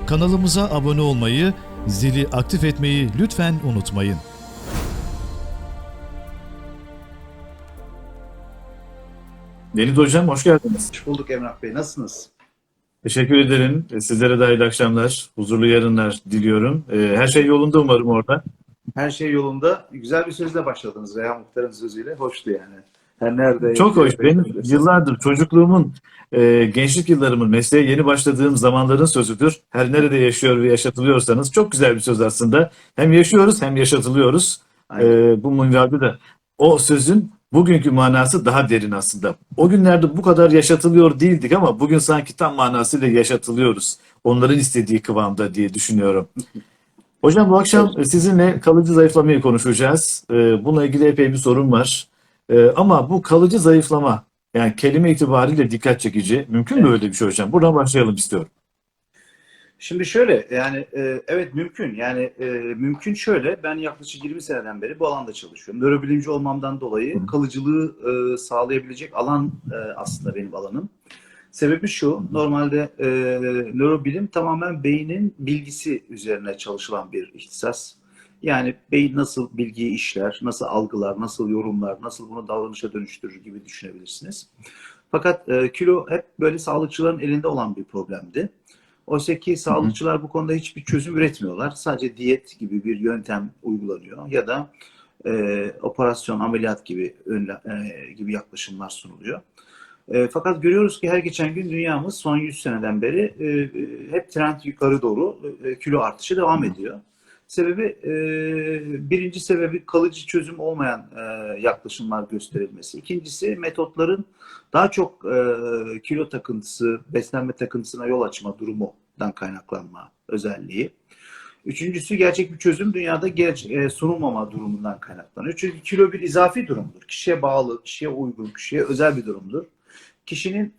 Kanalımıza abone olmayı, zili aktif etmeyi lütfen unutmayın. Deniz Hocam hoş geldiniz. Hoş bulduk Emrah Bey. Nasılsınız? Teşekkür ederim. Sizlere de hayırlı akşamlar, huzurlu yarınlar diliyorum. Her şey yolunda umarım orada. Her şey yolunda. Güzel bir sözle başladınız veya muhtarın sözüyle. Hoştu yani. Her nerede Çok hoş. Benim yapabilirsiniz. yıllardır çocukluğumun, gençlik yıllarımın, mesleğe yeni başladığım zamanların sözüdür. Her nerede yaşıyor ve yaşatılıyorsanız çok güzel bir söz aslında. Hem yaşıyoruz hem yaşatılıyoruz. Aynen. Bu minvalde de o sözün bugünkü manası daha derin aslında. O günlerde bu kadar yaşatılıyor değildik ama bugün sanki tam manasıyla yaşatılıyoruz. Onların istediği kıvamda diye düşünüyorum. Hocam bu akşam Evet. sizinle kalıcı zayıflamayı konuşacağız. Bununla ilgili epey bir sorun var. Ama bu kalıcı zayıflama yani kelime itibariyle dikkat çekici. Mümkün mü Evet. öyle bir şey hocam? Buradan başlayalım istiyorum. Şimdi şöyle yani evet mümkün. Yani mümkün şöyle. Ben yaklaşık 20 seneden beri bu alanda çalışıyorum. Nörobilimci olmamdan Hı dolayı kalıcılığı sağlayabilecek alan aslında benim alanım. Sebebi şu, hı. normalde nörobilim tamamen beynin bilgisi üzerine çalışılan bir ihtisas. Yani beyin nasıl bilgiyi işler, nasıl algılar, nasıl yorumlar, nasıl bunu davranışa dönüştürür gibi düşünebilirsiniz. Fakat kilo hep böyle sağlıkçıların elinde olan bir problemdi. Oysa ki Hı hı. sağlıkçılar bu konuda hiçbir çözüm üretmiyorlar. Sadece diyet gibi bir yöntem uygulanıyor ya da operasyon, ameliyat gibi gibi yaklaşımlar sunuluyor. Fakat görüyoruz ki her geçen gün dünyamız son 100 seneden beri hep trend yukarı doğru kilo artışı devam ediyor. Sebebi birinci sebebi kalıcı çözüm olmayan yaklaşımlar gösterilmesi. İkincisi metotların daha çok kilo takıntısı, beslenme takıntısına yol açma durumundan kaynaklanma özelliği. Üçüncüsü gerçek bir çözüm dünyada sunulmama durumundan kaynaklanıyor. Çünkü kilo bir izafi durumdur. Kişiye bağlı, kişiye uygun, kişiye özel bir durumdur. Kişinin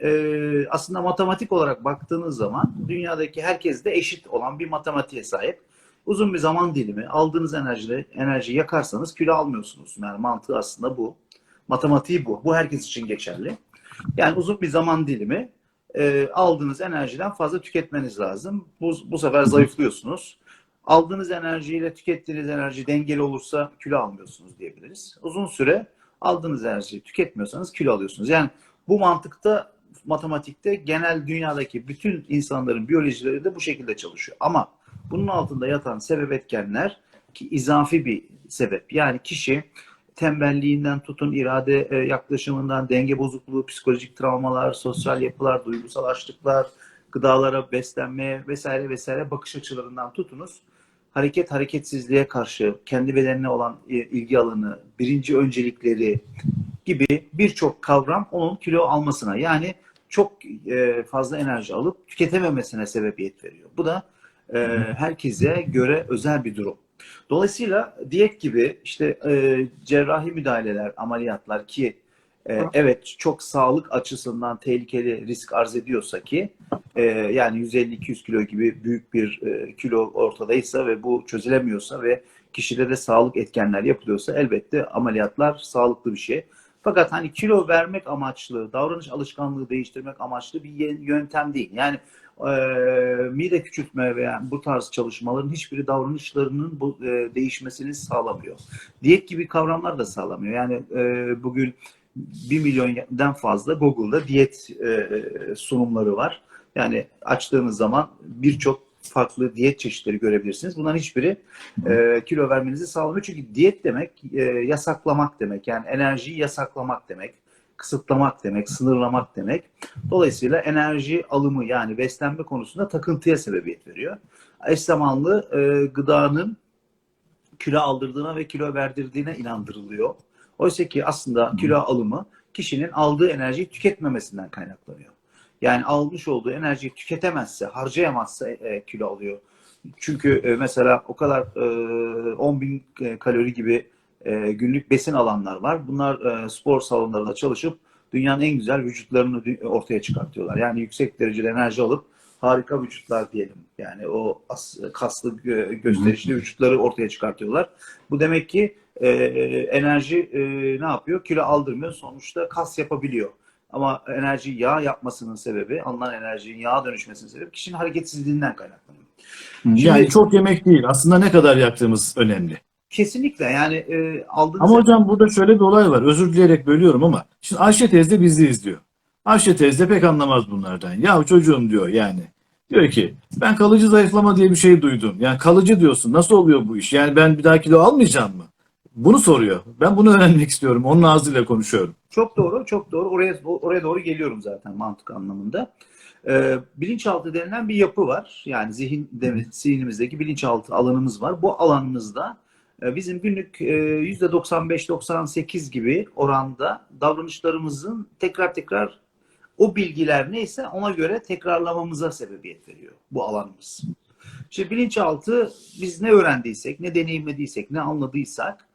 aslında matematik olarak baktığınız zaman dünyadaki herkes de eşit olan bir matematiğe sahip. Uzun bir zaman dilimi aldığınız enerji yakarsanız kilo almıyorsunuz. Yani mantığı aslında bu. Matematiği bu. Bu herkes için geçerli. Yani uzun bir zaman dilimi aldığınız enerjiden fazla tüketmeniz lazım. Bu sefer Hı hı. zayıflıyorsunuz. Aldığınız enerjiyle tükettiğiniz enerji dengeli olursa kilo almıyorsunuz diyebiliriz. Uzun süre aldığınız enerjiyi tüketmiyorsanız kilo alıyorsunuz. Yani bu mantıkta matematikte genel dünyadaki bütün insanların biyolojileri de bu şekilde çalışıyor. Ama bunun altında yatan sebep etkenler ki izafi bir sebep. Yani kişi tembelliğinden tutun irade yaklaşımından, denge bozukluğu, psikolojik travmalar, sosyal yapılar, duygusal açlıklar, gıdalara, beslenmeye vesaire vesaire bakış açılarından tutunuz. Hareketsizliğe karşı kendi bedenine olan ilgi alanı, birinci öncelikleri gibi birçok kavram onun kilo almasına yani çok fazla enerji alıp tüketememesine sebebiyet veriyor. Bu da Hı hı. herkese göre özel bir durum. Dolayısıyla diyet gibi işte cerrahi müdahaleler, ameliyatlar ki evet çok sağlık açısından tehlikeli risk arz ediyorsa ki yani 150-200 kilo gibi büyük bir kilo ortadaysa ve bu çözülemiyorsa ve kişide de sağlık etkenler yapılıyorsa elbette ameliyatlar sağlıklı bir şey. Fakat hani kilo vermek amaçlı, davranış alışkanlığı değiştirmek amaçlı bir yöntem değil. Yani mide küçültme veya bu tarz çalışmaların hiçbiri davranışlarının değişmesini sağlamıyor. Diyet gibi kavramlar da sağlamıyor. Yani bugün 1 milyondan fazla Google'da diyet sunumları var. Yani açtığınız zaman birçok farklı diyet çeşitleri görebilirsiniz. Bunların hiçbiri kilo vermenizi sağlamıyor. Çünkü diyet demek yasaklamak demek. Yani enerjiyi yasaklamak demek. Kısıtlamak demek, sınırlamak demek. Dolayısıyla enerji alımı yani beslenme konusunda takıntıya sebebiyet veriyor. Eş zamanlı gıdanın kilo aldırdığına ve kilo verdirdiğine inandırılıyor. Oysa ki aslında kilo alımı kişinin aldığı enerjiyi tüketmemesinden kaynaklanıyor. Yani almış olduğu enerjiyi tüketemezse, harcayamazsa kilo alıyor. Çünkü mesela o kadar 10 bin kalori gibi günlük besin alanlar var. Bunlar spor salonlarında çalışıp dünyanın en güzel vücutlarını ortaya çıkartıyorlar. Yani yüksek derecede enerji alıp harika vücutlar diyelim. Yani o kaslı gösterişli vücutları ortaya çıkartıyorlar. Bu demek ki enerji ne yapıyor? Kilo aldırmıyor. Sonuçta kas yapabiliyor. Ama enerji yağ yapmasının sebebi, alınan enerjinin yağa dönüşmesinin sebebi kişinin hareketsizliğinden kaynaklanıyor. Yani çok yemek değil. Aslında ne kadar yaktığımız önemli. Kesinlikle yani aldığınız... Ama hocam burada şöyle bir olay var. Özür dileyerek bölüyorum ama. Şimdi Ayşe teyze bizi izliyor. Ayşe teyze pek anlamaz bunlardan. Ya çocuğum diyor yani. Diyor ki ben kalıcı zayıflama diye bir şey duydum. Yani kalıcı diyorsun. Nasıl oluyor bu iş? Yani ben bir daha kilo almayacağım mı? Bunu soruyor. Ben bunu öğrenmek istiyorum. Onun ağzıyla konuşuyorum. Çok doğru, çok doğru. Oraya doğru geliyorum zaten mantık anlamında. Bilinçaltı denilen bir yapı var. Yani zihnimizdeki bilinçaltı alanımız var. Bu alanımızda bizim günlük %95-98 gibi oranda davranışlarımızın tekrar o bilgiler neyse ona göre tekrarlamamıza sebebiyet veriyor bu alanımız. İşte bilinçaltı biz ne öğrendiysek, ne deneyimlediysek, ne anladıysak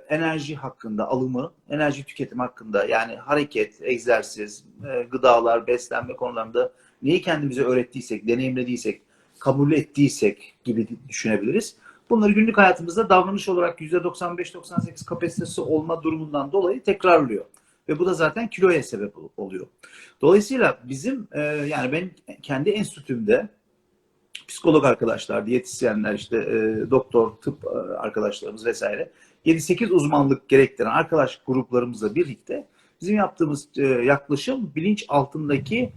enerji hakkında alımı, enerji tüketimi hakkında yani hareket, egzersiz, gıdalar, beslenme konularında neyi kendimize öğrettiysek, deneyimlediysek, kabul ettiysek gibi düşünebiliriz. Bunları günlük hayatımızda davranış olarak %95-98 kapasitesi olma durumundan dolayı tekrarlıyor. Ve bu da zaten kiloya sebep oluyor. Dolayısıyla bizim yani ben kendi enstitümde psikolog arkadaşlar, diyetisyenler, işte doktor, tıp arkadaşlarımız vesaire 7-8 uzmanlık gerektiren arkadaş gruplarımızla birlikte bizim yaptığımız yaklaşım bilinç altındaki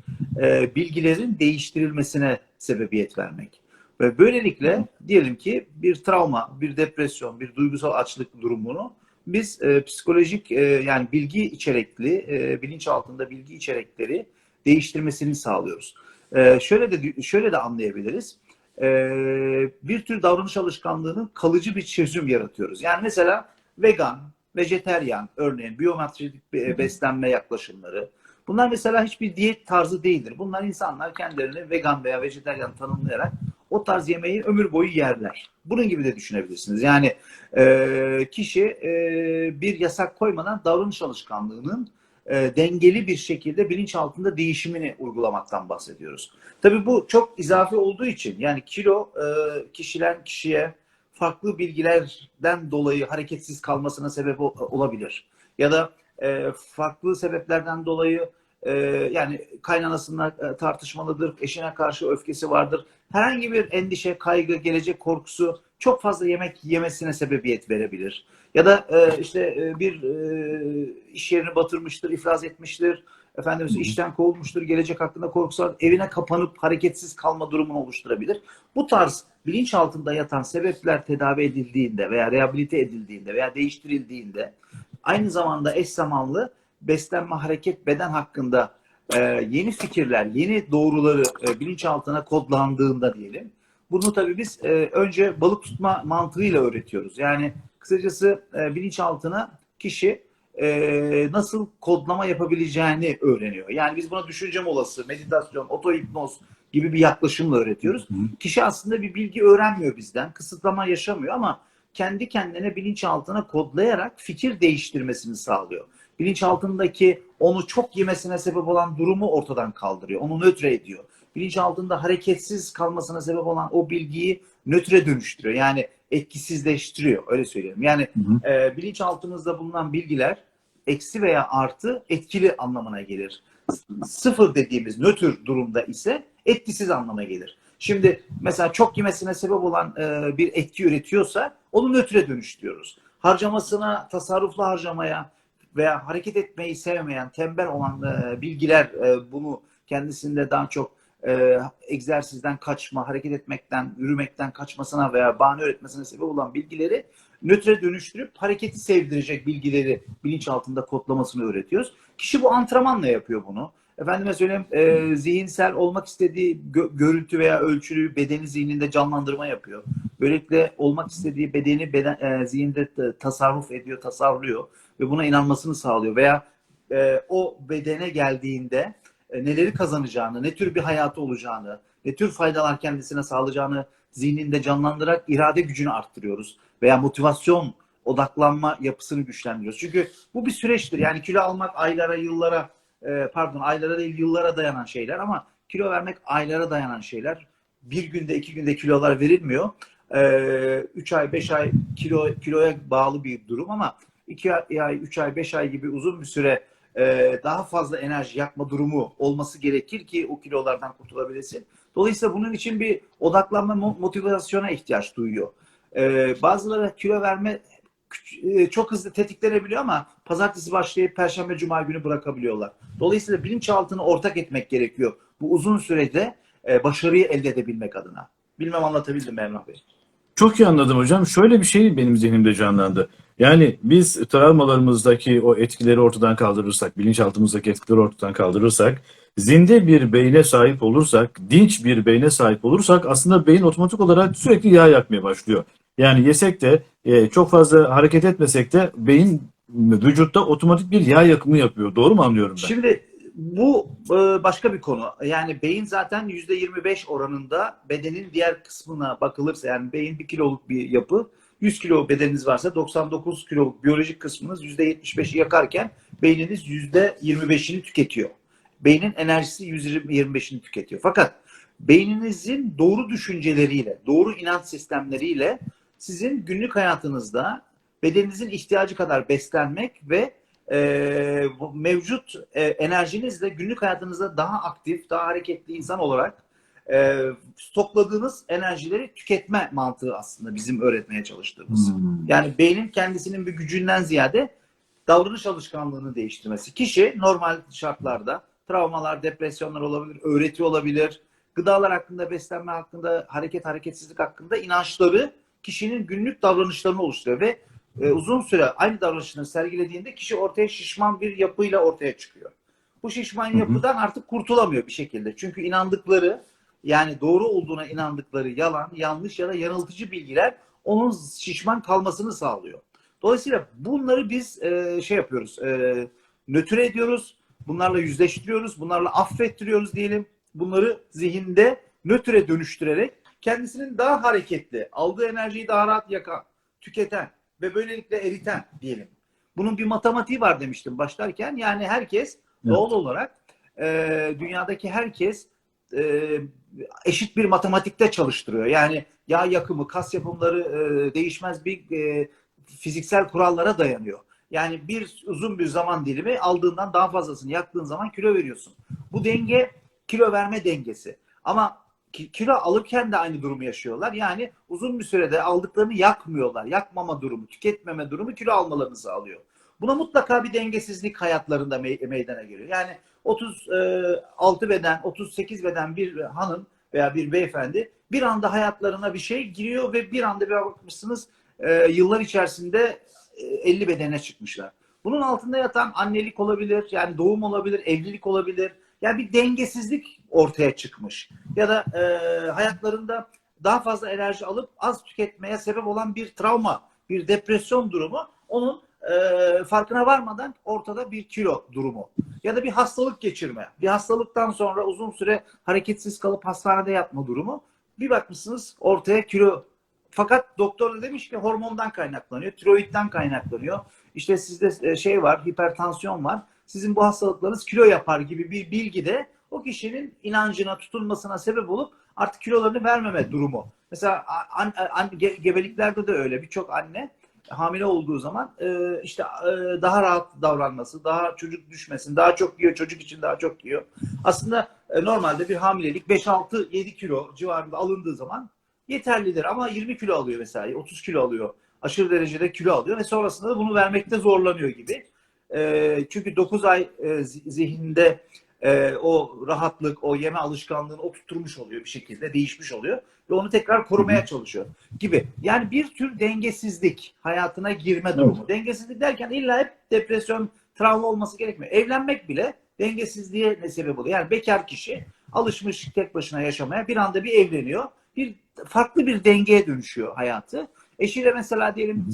bilgilerin değiştirilmesine sebebiyet vermek. Ve böylelikle diyelim ki bir travma, bir depresyon, bir duygusal açlık durumunu biz psikolojik yani bilgi içerikli, bilinç altında bilgi içerikleri değiştirmesini sağlıyoruz. Şöyle de anlayabiliriz. Bir tür davranış alışkanlığının kalıcı bir çözüm yaratıyoruz. Yani mesela vegan, vejeteryan örneğin biyometrik beslenme yaklaşımları. Bunlar mesela hiçbir diyet tarzı değildir. Bunlar insanlar kendilerini vegan veya vejeteryan tanımlayarak o tarz yemeği ömür boyu yerler. Bunun gibi de düşünebilirsiniz. Yani kişi bir yasak koymadan davranış alışkanlığının dengeli bir şekilde bilinç altında değişimini uygulamaktan bahsediyoruz. Tabii bu çok izafi olduğu için yani kilo kişiden kişiye farklı bilgilerden dolayı hareketsiz kalmasına sebep olabilir. Ya da farklı sebeplerden dolayı yani kaynanasıyla tartışmalıdır, eşine karşı öfkesi vardır. Herhangi bir endişe, kaygı, gelecek korkusu çok fazla yemek yemesine sebebiyet verebilir. Ya da işte bir iş yerini batırmıştır, iflas etmiştir. Efendim işten kovulmuştur, gelecek hakkında korkusu var. Evine kapanıp hareketsiz kalma durumunu oluşturabilir. Bu tarz bilinç altında yatan sebepler tedavi edildiğinde veya rehabilite edildiğinde veya değiştirildiğinde aynı zamanda eş zamanlı beslenme, hareket, beden hakkında yeni fikirler, yeni doğruları bilinçaltına kodlandığında diyelim. Bunu tabii biz önce balık tutma mantığıyla öğretiyoruz. Yani kısacası bilinçaltına kişi nasıl kodlama yapabileceğini öğreniyor. Yani biz buna düşünce molası, meditasyon, otohipnoz gibi bir yaklaşımla öğretiyoruz. Kişi aslında bir bilgi öğrenmiyor bizden, kısıtlama yaşamıyor ama kendi kendine bilinçaltına kodlayarak fikir değiştirmesini sağlıyor. Bilinçaltındaki onu çok yemesine sebep olan durumu ortadan kaldırıyor. Onu nötre ediyor. Bilinçaltında hareketsiz kalmasına sebep olan o bilgiyi nötre dönüştürüyor. Yani etkisizleştiriyor. Öyle söyleyelim. Yani bilinçaltımızda bulunan bilgiler eksi veya artı etkili anlamına gelir. Sıfır dediğimiz nötr durumda ise etkisiz anlamına gelir. Şimdi mesela çok yemesine sebep olan bir etki üretiyorsa onu nötre dönüştürüyoruz. Harcamasına, tasarruflu harcamaya veya hareket etmeyi sevmeyen, tembel olan bilgiler bunu kendisinde daha çok egzersizden kaçma, hareket etmekten, yürümekten kaçmasına veya bahane üretmesine sebep olan bilgileri nötre dönüştürüp hareketi sevdirecek bilgileri bilinç altında kodlamasını öğretiyoruz. Kişi bu antrenmanla yapıyor bunu. Efendime söyleyeyim zihinsel olmak istediği görüntü veya ölçülü bedeni zihninde canlandırma yapıyor. Böylelikle olmak istediği bedeni zihinde tasarruf ediyor, tasarlıyor ve buna inanmasını sağlıyor. Veya o bedene geldiğinde neleri kazanacağını, ne tür bir hayatı olacağını, ne tür faydalar kendisine sağlayacağını zihninde canlandırarak irade gücünü arttırıyoruz. Veya motivasyon, odaklanma yapısını güçlendiriyoruz. Çünkü bu bir süreçtir. Yani kilo almak aylara, yıllara, aylara değil yıllara dayanan şeyler ama kilo vermek aylara dayanan şeyler. Bir günde, 2 günde kilolar verilmiyor. 3 ay, 5 ay kiloya bağlı bir durum ama 2 ay, 3 ay, 5 ay gibi uzun bir süre daha fazla enerji yakma durumu olması gerekir ki o kilolardan kurtulabilesin. Dolayısıyla bunun için bir odaklanma, motivasyona ihtiyaç duyuyor. Bazıları kilo verme çok hızlı tetiklenebiliyor ama pazartesi başlayıp perşembe cuma günü bırakabiliyorlar. Dolayısıyla bilinçaltını ortak etmek gerekiyor. Bu uzun sürede başarıyı elde edebilmek adına. Bilmem anlatabildim mi Emrah Bey? Çok iyi anladım hocam. Şöyle bir şey benim zihnimde canlandı. Yani biz travmalarımızdaki o etkileri ortadan kaldırırsak, bilinçaltımızdaki etkileri ortadan kaldırırsak, zinde bir beyne sahip olursak, dinç bir beyne sahip olursak aslında beyin otomatik olarak sürekli yağ yakmaya başlıyor. Yani yesek de çok fazla hareket etmesek de beyin vücutta otomatik bir yağ yakımı yapıyor. Doğru mu anlıyorum ben? Şimdi bu başka bir konu. Yani beyin zaten %25 oranında bedenin diğer kısmına bakılırsa, yani beyin 1 kiloluk bir yapı. 100 kilo bedeniniz varsa 99 kiloluk biyolojik kısmınız %75'i yakarken beyniniz %25'ini tüketiyor. Beynin enerjisi %25'ini tüketiyor. Fakat beyninizin doğru düşünceleriyle, doğru inanç sistemleriyle sizin günlük hayatınızda bedeninizin ihtiyacı kadar beslenmek ve mevcut enerjinizle günlük hayatınızda daha aktif, daha hareketli insan olarak stokladığınız enerjileri tüketme mantığı aslında bizim öğretmeye çalıştığımız. Yani beynin kendisinin bir gücünden ziyade davranış alışkanlığını değiştirmesi. Kişi normal şartlarda travmalar, depresyonlar olabilir, öğreti olabilir, gıdalar hakkında, beslenme hakkında, hareketsizlik hakkında inançları kişinin günlük davranışlarını oluşturuyor ve uzun süre aynı davranışını sergilediğinde kişi ortaya şişman bir yapıyla ortaya çıkıyor. Bu şişman yapıdan artık kurtulamıyor bir şekilde. Çünkü inandıkları, yani doğru olduğuna inandıkları yalan, yanlış ya da yanıltıcı bilgiler onun şişman kalmasını sağlıyor. Dolayısıyla bunları biz yapıyoruz, nötre ediyoruz, bunlarla yüzleştiriyoruz, bunlarla affettiriyoruz diyelim. Bunları zihinde nötre dönüştürerek kendisinin daha hareketli, aldığı enerjiyi daha rahat yakan, tüketen ve böylelikle eriten diyelim. Bunun bir matematiği var demiştim başlarken. Yani herkes doğal olarak dünyadaki herkes eşit bir matematikte çalıştırıyor. Yani yağ yakımı, kas yapımları değişmez bir fiziksel kurallara dayanıyor. Yani uzun bir zaman dilimi aldığından daha fazlasını yaktığın zaman kilo veriyorsun. Bu denge kilo verme dengesi. Ama kilo alırken de aynı durumu yaşıyorlar. Yani uzun bir sürede aldıklarını yakmıyorlar. Yakmama durumu, tüketmeme durumu kilo almalarını sağlıyor. Buna mutlaka bir dengesizlik hayatlarında meydana geliyor. Yani 36 beden, 38 beden bir hanım veya bir beyefendi bir anda hayatlarına bir şey giriyor ve bir anda bir bakmışsınız yıllar içerisinde 50 bedene çıkmışlar. Bunun altında yatan annelik olabilir, yani doğum olabilir, evlilik olabilir. Yani bir dengesizlik ortaya çıkmış. Ya da hayatlarında daha fazla enerji alıp az tüketmeye sebep olan bir travma, bir depresyon durumu onun farkına varmadan ortada bir kilo durumu. Ya da bir hastalık geçirme. Bir hastalıktan sonra uzun süre hareketsiz kalıp hastanede yatma durumu. Bir bakmışsınız ortaya kilo. Fakat doktor da demiş ki hormondan kaynaklanıyor, tiroidden kaynaklanıyor. İşte sizde var, hipertansiyon var. Sizin bu hastalıklarınız kilo yapar gibi bir bilgi de o kişinin inancına, tutulmasına sebep olup artık kilolarını vermeme durumu. Mesela gebeliklerde de öyle. Birçok anne hamile olduğu zaman daha rahat davranması, daha çocuk düşmesin, daha çok yiyor, çocuk için daha çok yiyor. Aslında normalde bir hamilelik 5-6-7 kilo civarında alındığı zaman yeterlidir ama 20 kilo alıyor mesela, 30 kilo alıyor. Aşırı derecede kilo alıyor ve sonrasında da bunu vermekte zorlanıyor gibi. Çünkü 9 ay zihninde o rahatlık, o yeme alışkanlığını oturtmuş oluyor bir şekilde, değişmiş oluyor ve onu tekrar korumaya çalışıyor gibi. Yani bir tür dengesizlik hayatına girme durumu. Evet. Dengesizlik derken illa hep depresyon, travma olması gerekmiyor. Evlenmek bile dengesizliğe ne sebep oluyor? Yani bekar kişi alışmış tek başına yaşamaya, bir anda bir evleniyor. Farklı bir dengeye dönüşüyor hayatı. Eşiyle mesela diyelim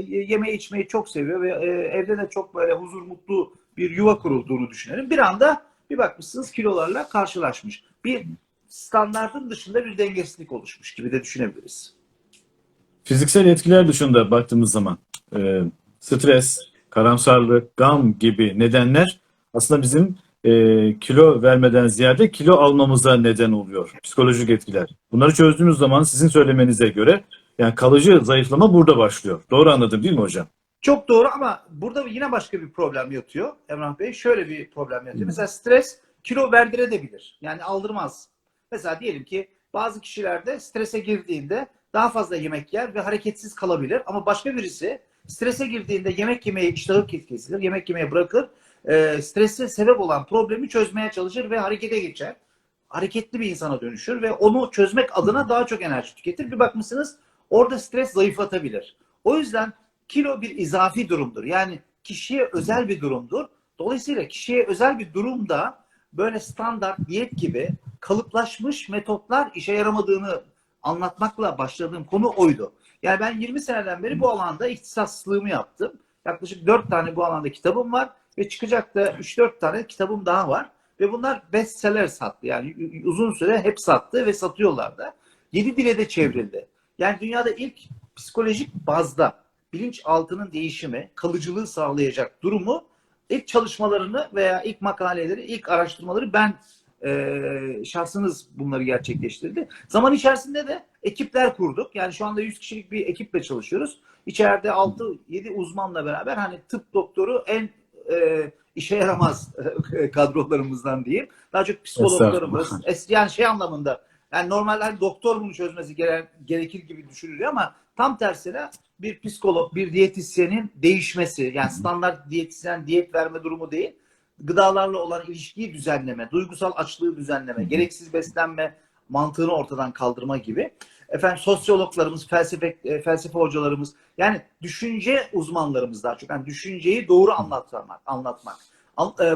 yemeği içmeyi çok seviyor ve evde de çok böyle huzur, mutlu bir yuva kurulduğunu düşünelim. Bir anda bir bakmışsınız kilolarla karşılaşmış. Bir standartın dışında bir dengesizlik oluşmuş gibi de düşünebiliriz. Fiziksel etkiler dışında baktığımız zaman stres, karamsarlık, gam gibi nedenler aslında bizim kilo vermeden ziyade kilo almamıza neden oluyor. Psikolojik etkiler. Bunları çözdüğümüz zaman sizin söylemenize göre yani kalıcı zayıflama burada başlıyor. Doğru anladım değil mi hocam? Çok doğru ama burada yine başka bir problem yatıyor Emrah Bey. Şöyle bir problem yatıyor. Mesela stres kilo verdirebilir. Yani aldırmaz. Mesela diyelim ki bazı kişilerde strese girdiğinde daha fazla yemek yer ve hareketsiz kalabilir. Ama başka birisi strese girdiğinde yemek yemeye iştahı kesilir, yemek yemeye bırakır. Strese sebep olan problemi çözmeye çalışır ve harekete geçer. Hareketli bir insana dönüşür ve onu çözmek adına daha çok enerji tüketir. Bir bakmışsınız orada stres zayıflatabilir. O yüzden kilo bir izafi durumdur. Yani kişiye özel bir durumdur. Dolayısıyla kişiye özel bir durumda böyle standart diyet gibi kalıplaşmış metotlar işe yaramadığını anlatmakla başladığım konu oydu. Yani ben 20 seneden beri bu alanda ihtisaslığımı yaptım. Yaklaşık 4 tane bu alanda kitabım var ve çıkacak da 3-4 tane kitabım daha var. Ve bunlar bestseller sattı. Yani uzun süre hep sattı ve satıyorlar da. 7 dile de çevrildi. Yani dünyada ilk psikolojik bazda bilinçaltının değişimi, kalıcılığı sağlayacak durumu ilk çalışmalarını veya ilk makaleleri, ilk araştırmaları ben şahsınız bunları gerçekleştirdi. Zaman içerisinde de ekipler kurduk. Yani şu anda 100 kişilik bir ekiple çalışıyoruz. İçeride 6-7 uzmanla beraber hani tıp doktoru en işe yaramaz kadrolarımızdan diyeyim. Daha çok psikologlarımız, yani şey anlamında yani normalde hani doktor bunu çözmesi gerekir gibi düşünülüyor ama tam tersine bir psikolog, bir diyetisyenin değişmesi, yani standart diyetisyen diyet verme durumu değil, gıdalarla olan ilişkiyi düzenleme, duygusal açlığı düzenleme, gereksiz beslenme mantığını ortadan kaldırma gibi. Efendim sosyologlarımız, felsefe hocalarımız, yani düşünce uzmanlarımız daha çok. Yani düşünceyi doğru anlatmak.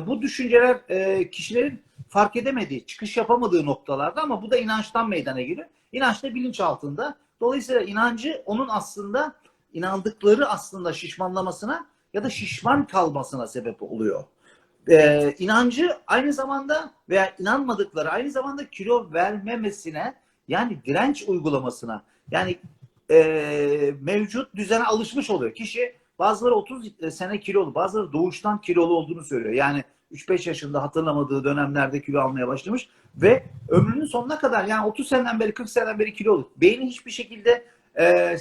Bu düşünceler kişilerin fark edemediği, çıkış yapamadığı noktalarda ama bu da inançtan meydana geliyor. İnanç da bilinç altında. Dolayısıyla inancı onun aslında inandıkları aslında şişmanlamasına ya da şişman kalmasına sebep oluyor. İnancı aynı zamanda veya inanmadıkları aynı zamanda kilo vermemesine yani direnç uygulamasına yani mevcut düzene alışmış oluyor. Kişi bazıları 30 sene kilolu, bazıları doğuştan kilolu olduğunu söylüyor. Yani 3-5 yaşında hatırlamadığı dönemlerde kilo almaya başlamış ve ömrünün sonuna kadar yani 30 seneden beri 40 seneden beri kilolu. Beyni hiçbir şekilde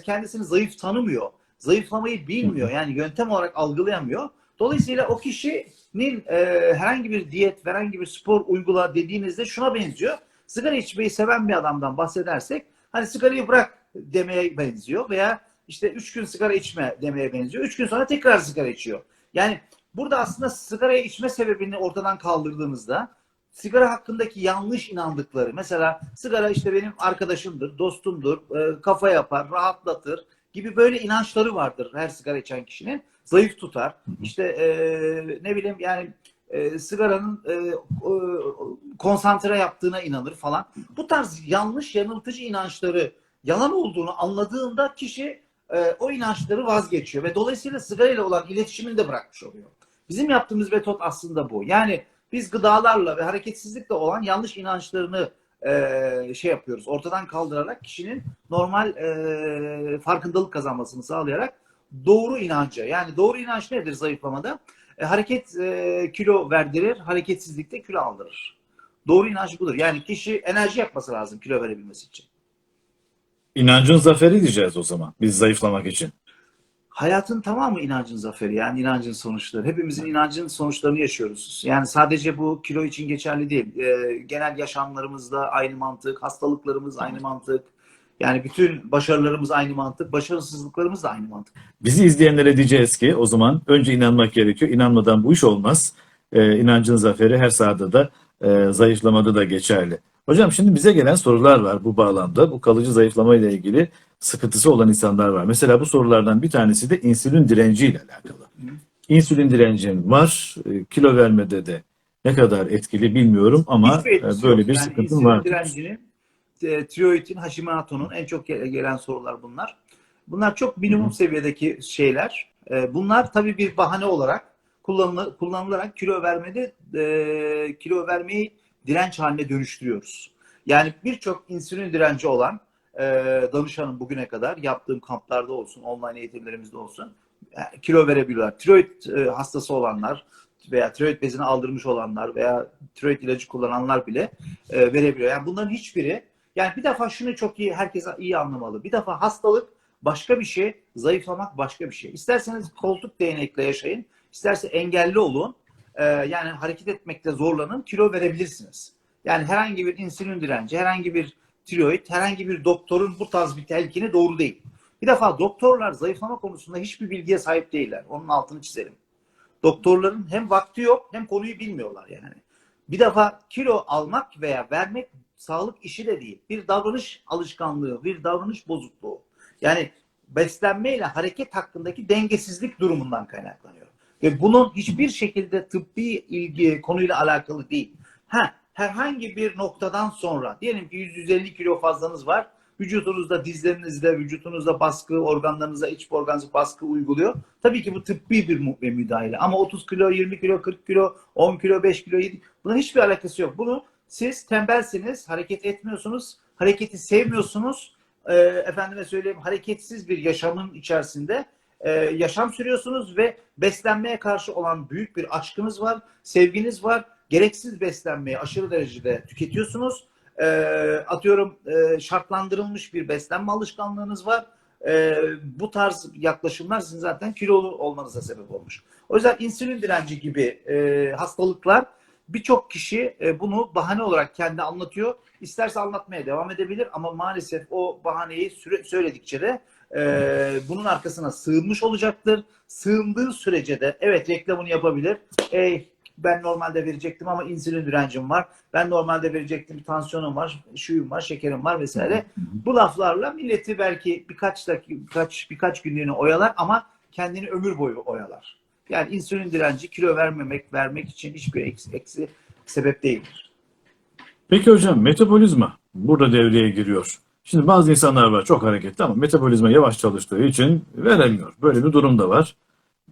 kendisini zayıf tanımıyor. Zayıflamayı bilmiyor. Yani yöntem olarak algılayamıyor. Dolayısıyla o kişinin herhangi bir diyet, herhangi bir spor uygula dediğinizde şuna benziyor. Sigara içmeyi seven bir adamdan bahsedersek hani sigarayı bırak demeye benziyor veya işte 3 gün sigara içme demeye benziyor. 3 gün sonra tekrar sigara içiyor. Yani burada aslında sigaraya içme sebebini ortadan kaldırdığınızda sigara hakkındaki yanlış inandıkları, mesela sigara işte benim arkadaşımdır, dostumdur, kafa yapar, rahatlatır gibi böyle inançları vardır her sigara içen kişinin. Zayıf tutar. İşte ne bileyim yani sigaranın konsantre yaptığına inanır falan. Bu tarz yanlış, yanıltıcı inançları yalan olduğunu anladığında kişi o inançları vazgeçiyor ve dolayısıyla sigarayla olan iletişimini de bırakmış oluyor. Bizim yaptığımız metot aslında bu. Yani biz gıdalarla ve hareketsizlikle olan yanlış inançlarını şey yapıyoruz. Ortadan kaldırarak kişinin normal farkındalık kazanmasını sağlayarak doğru inanca. Yani doğru inanç nedir zayıflamada? Hareket kilo verdirir, hareketsizlikte kilo aldırır. Doğru inanç budur. Yani kişi enerji yapması lazım kilo verebilmesi için. İnancın zaferi diyeceğiz o zaman biz zayıflamak için. Hayatın tamamı inancın zaferi, yani inancın sonuçları. Hepimizin inancın sonuçlarını yaşıyoruz. Yani sadece bu kilo için geçerli değil. Genel yaşamlarımızda aynı mantık, hastalıklarımız aynı mantık. Yani bütün başarılarımız aynı mantık, başarısızlıklarımız da aynı mantık. Bizi izleyenlere diyeceğiz ki o zaman önce inanmak gerekiyor. İnanmadan bu iş olmaz. İnancın zaferi her sahada da zayıflamada da geçerli. Hocam şimdi bize gelen sorular var bu bağlamda. Bu kalıcı zayıflama ile ilgili sıkıntısı olan insanlar var. Mesela bu sorulardan bir tanesi de insülin direnci ile alakalı. İnsülin direncim var. Kilo vermede de ne kadar etkili bilmiyorum ama Hiçbir etkisi böyle yok. bir Yani sıkıntım var. insülin direncinin, tiroidin, Hashimoto'nun en çok gelen sorular bunlar. Bunlar çok minimum seviyedeki şeyler. Bunlar tabii bir bahane olarak kullanılarak kilo vermeyi direnç haline dönüştürüyoruz. Yani birçok insülin direnci olan danışanım bugüne kadar yaptığım kamplarda olsun, online eğitimlerimizde olsun kilo verebiliyorlar. Tiroid hastası olanlar veya tiroid bezini aldırmış olanlar veya tiroid ilacı kullananlar bile verebiliyor. Yani bunların hiçbiri, yani bir defa şunu çok iyi herkes iyi anlamalı. Bir defa hastalık başka bir şey, zayıflamak başka bir şey. İsterseniz koltuk değnekle yaşayın, isterse engelli olun. Yani hareket etmekte zorlanın, kilo verebilirsiniz. Yani herhangi bir insülin direnci, herhangi bir tiroid, herhangi bir doktorun bu tarz bir telkini doğru değil. Bir defa doktorlar zayıflama konusunda hiçbir bilgiye sahip değiller. Onun altını çizelim. Doktorların hem vakti yok hem konuyu bilmiyorlar yani. Bir defa kilo almak veya vermek sağlık işi de değil. Bir davranış alışkanlığı, bir davranış bozukluğu. Yani beslenme ile hareket hakkındaki dengesizlik durumundan kaynaklanıyor. Ve bunun hiçbir şekilde tıbbi ilgi konuyla alakalı değil. Herhangi bir noktadan sonra diyelim ki 100-150 kilo fazlanız var. Vücudunuzda, dizlerinizde, vücudunuzda baskı, organlarınıza, iç organınıza baskı uyguluyor. Tabii ki bu tıbbi bir müdahale. Ama 30 kilo, 20 kilo, 40 kilo, 10 kilo, 5 kilo, 7 bunun hiçbir alakası yok. Bunu siz tembelsiniz, hareket etmiyorsunuz, hareketi sevmiyorsunuz. Efendime söyleyeyim, hareketsiz bir yaşamın içerisinde yaşam sürüyorsunuz ve beslenmeye karşı olan büyük bir aşkınız var, sevginiz var. Gereksiz beslenmeyi aşırı derecede tüketiyorsunuz. Atıyorum şartlandırılmış bir beslenme alışkanlığınız var. Bu tarz yaklaşımlar sizin zaten kilolu olmanıza sebep olmuş. O yüzden insülin direnci gibi hastalıklar birçok kişi bunu bahane olarak kendi anlatıyor. İsterse anlatmaya devam edebilir ama maalesef o bahaneyi söyledikçe de bunun arkasına sığınmış olacaktır. Sığındığı sürece de evet reklamını yapabilir. Ben normalde verecektim ama insülin direncim var. Ben normalde verecektim, tansiyonum var, şuyum var, şekerim var vesaire. Bu laflarla milleti belki birkaç günlüğüne oyalar ama kendini ömür boyu oyalar. Yani insülin direnci kilo vermek için hiçbir eksi sebep değildir. Peki hocam, metabolizma burada devreye giriyor. Şimdi bazı insanlar var çok hareketli ama metabolizma yavaş çalıştığı için veremiyor. Böyle bir durum da var.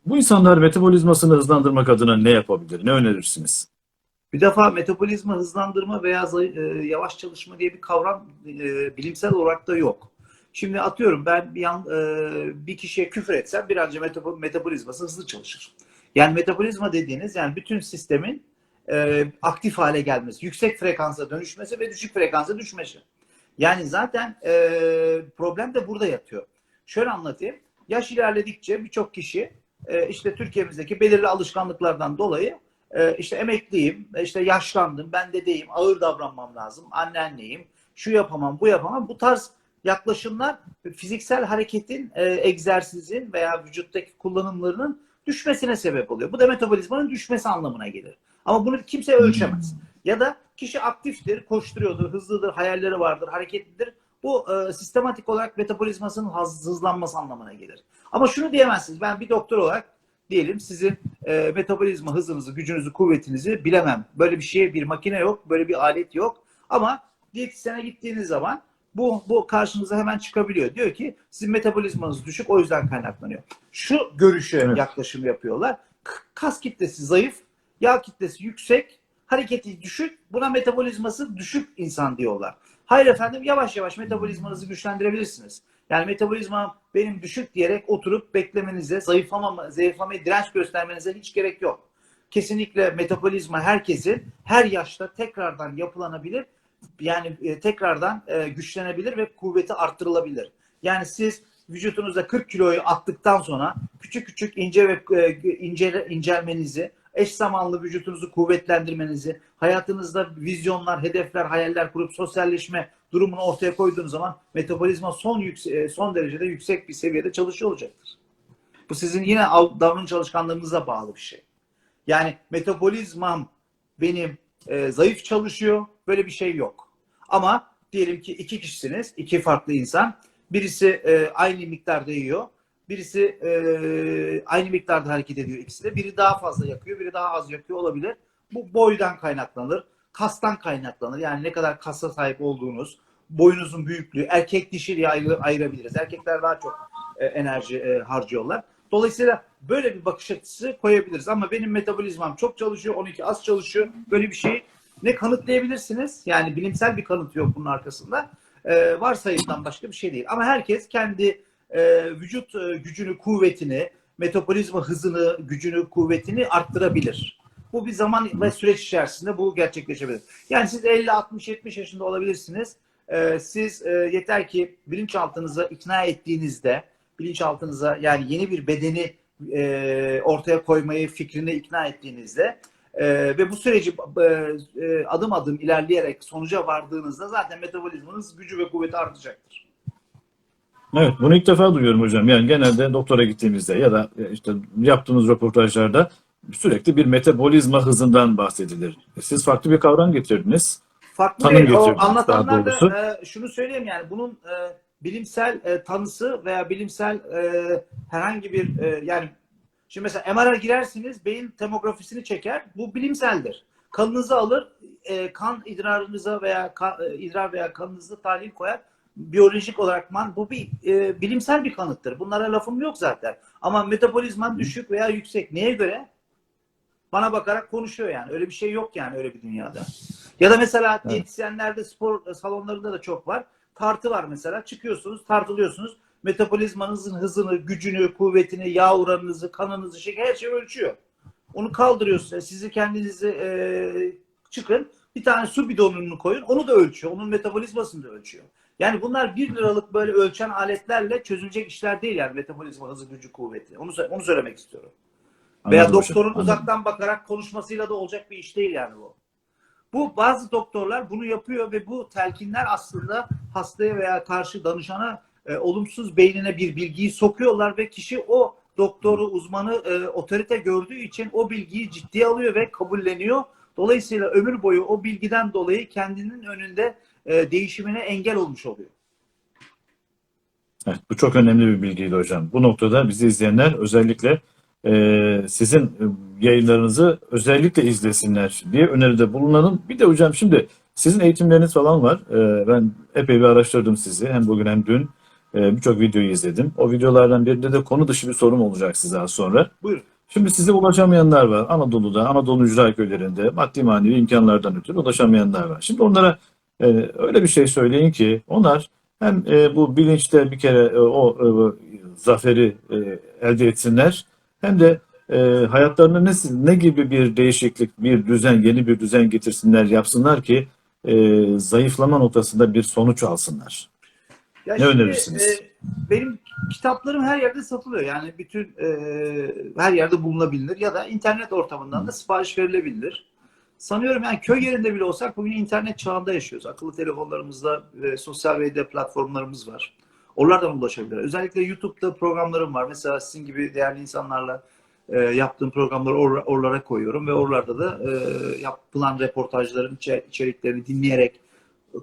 Bu insanlar metabolizmasını hızlandırmak adına ne yapabilir? Ne önerirsiniz? Bir defa metabolizma hızlandırma veya yavaş çalışma diye bir kavram bilimsel olarak da yok. Şimdi atıyorum ben bir kişiye küfür etsem bir anca metabolizması hızlı çalışır. Yani metabolizma dediğiniz yani bütün sistemin aktif hale gelmesi, yüksek frekansa dönüşmesi ve düşük frekansa düşmesi. Yani zaten problem de burada yatıyor. Şöyle anlatayım. Yaş ilerledikçe birçok kişi işte Türkiye'mizdeki belirli alışkanlıklardan dolayı işte emekliyim, işte yaşlandım, ben dedeyim, ağır davranmam lazım, anneanneyim, şu yapamam, bu yapamam. Bu tarz yaklaşımlar fiziksel hareketin, egzersizin veya vücuttaki kullanımlarının düşmesine sebep oluyor. Bu da metabolizmanın düşmesi anlamına gelir. Ama bunu kimse ölçemez. Ya da kişi aktiftir, koşturuyordur, hızlıdır, hayalleri vardır, hareketlidir. Bu sistematik olarak metabolizmasının hızlanması anlamına gelir. Ama şunu diyemezsiniz. Ben bir doktor olarak diyelim sizin metabolizma hızınızı, gücünüzü, kuvvetinizi bilemem. Böyle bir şey, bir makine yok, böyle bir alet yok. Ama diyetisyene gittiğiniz zaman bu karşınıza hemen çıkabiliyor. Diyor ki sizin metabolizmanız düşük, o yüzden kaynaklanıyor. Şu görüşe yaklaşım yapıyorlar. Kas kitlesi zayıf, yağ kitlesi yüksek, hareketi düşük, buna metabolizması düşük insan diyorlar. Hayır efendim, yavaş yavaş metabolizmanızı güçlendirebilirsiniz. Yani metabolizma benim düşük diyerek oturup beklemenize, zayıflamaya direnç göstermenize hiç gerek yok. Kesinlikle metabolizma herkesin her yaşta tekrardan yapılanabilir. Yani tekrardan güçlenebilir ve kuvveti arttırılabilir. Yani siz vücudunuzda 40 kiloyu attıktan sonra küçük küçük incelmenizi, eş zamanlı vücudunuzu kuvvetlendirmenizi, hayatınızda vizyonlar, hedefler, hayaller kurup sosyalleşme durumunu ortaya koyduğunuz zaman metabolizma son derecede yüksek bir seviyede çalışıyor olacaktır. Bu sizin yine davranış çalışkanlığınıza bağlı bir şey. Yani metabolizmam benim zayıf çalışıyor, böyle bir şey yok. Ama diyelim ki iki kişisiniz, iki farklı insan. Birisi aynı miktarda yiyor. Birisi aynı miktarda hareket ediyor ikisi de. Biri daha fazla yakıyor, biri daha az yakıyor olabilir. Bu boydan kaynaklanır, kastan kaynaklanır. Yani ne kadar kasa sahip olduğunuz, boyunuzun büyüklüğü, erkek dişi diye ayırabiliriz. Erkekler daha çok enerji harcıyorlar. Dolayısıyla böyle bir bakış açısı koyabiliriz. Ama benim metabolizmam çok çalışıyor, 12 az çalışıyor. Böyle bir şey ne kanıtlayabilirsiniz? Yani bilimsel bir kanıt yok bunun arkasında. Varsayımdan başka bir şey değil. Ama herkes kendi vücut gücünü, kuvvetini, metabolizma hızını, gücünü, kuvvetini arttırabilir. Bu bir zaman ve süreç içerisinde bu gerçekleşebilir. Yani siz 50, 60, 70 yaşında olabilirsiniz. Siz yeter ki bilinçaltınıza ikna ettiğinizde, bilinçaltınıza yani yeni bir bedeni ortaya koymayı fikrine ikna ettiğinizde ve bu süreci adım adım ilerleyerek sonuca vardığınızda zaten metabolizmanız gücü ve kuvveti artacaktır. Evet, bunu ilk defa duyuyorum hocam. Yani genelde doktora gittiğimizde ya da işte yaptığımız röportajlarda sürekli bir metabolizma hızından bahsedilir. Siz farklı bir kavram getirdiniz. Farklı Tanım o getirdiniz daha anlatanlar doğrusu. da şunu söyleyeyim yani bunun bilimsel tanısı veya bilimsel herhangi bir yani şimdi mesela MR'a girersiniz beyin tomografisini çeker. Bu bilimseldir. Kanınızı alır kan idrarınıza veya idrar veya kanınızı tahlil koyar. Biyolojik olarak bu bir bilimsel bir kanıttır. Bunlara lafım yok zaten. Ama metabolizman düşük veya yüksek. Neye göre? Bana bakarak konuşuyor yani. Öyle bir şey yok yani öyle bir dünyada. Ya da mesela diyetisyenlerde spor salonlarında da çok var. Tartı var mesela. Çıkıyorsunuz, tartılıyorsunuz. Metabolizmanızın hızını, gücünü, kuvvetini, yağ oranınızı, kanınızı, şeker her şeyi ölçüyor. Onu kaldırıyorsunuz. Sizi kendinizi çıkın. Bir tane su bidonunu koyun. Onu da ölçüyor. Onun metabolizmasını da ölçüyor. Yani bunlar 1 liralık böyle ölçen aletlerle çözülecek işler değil yani metabolizma hızı, gücü, kuvveti. Onu söylemek istiyorum. Veya Anladım doktorun hocam, uzaktan bakarak konuşmasıyla da olacak bir iş değil yani bu. Bu bazı doktorlar bunu yapıyor ve bu telkinler aslında hastaya veya karşı danışana olumsuz beynine bir bilgiyi sokuyorlar ve kişi o doktoru, uzmanı otorite gördüğü için o bilgiyi ciddiye alıyor ve kabulleniyor. Dolayısıyla ömür boyu o bilgiden dolayı kendinin önünde değişimine engel olmuş oluyor. Evet, bu çok önemli bir bilgiydi hocam. Bu noktada bizi izleyenler özellikle sizin yayınlarınızı özellikle izlesinler diye öneride bulunalım. Bir de hocam şimdi sizin eğitimleriniz falan var. Ben epey bir araştırdım sizi. Hem bugün hem dün birçok videoyu izledim. O videolardan birinde de konu dışı bir sorum olacak size az sonra. Buyurun. Şimdi size ulaşamayanlar var. Anadolu'da, Anadolu ücra köylerinde maddi manevi imkanlardan ötürü ulaşamayanlar var. Şimdi onlara öyle bir şey söyleyin ki onlar hem bu bilinçte bir kere zaferi elde etsinler hem de hayatlarına ne gibi bir değişiklik, bir düzen, yeni bir düzen getirsinler, yapsınlar ki zayıflama noktasında bir sonuç alsınlar. Ya Ne şimdi önerirsiniz? benim kitaplarım her yerde satılıyor. Yani bütün her yerde bulunabilir ya da internet ortamından da sipariş verilebilir. Sanıyorum yani köy yerinde bile olsak bugün internet çağında yaşıyoruz. Akıllı telefonlarımızda sosyal medya platformlarımız var. Oralardan ulaşabilir. Özellikle YouTube'da programlarım var. Mesela sizin gibi değerli insanlarla yaptığım programları oralara koyuyorum ve oralarda da yapılan reportajların içeriklerini dinleyerek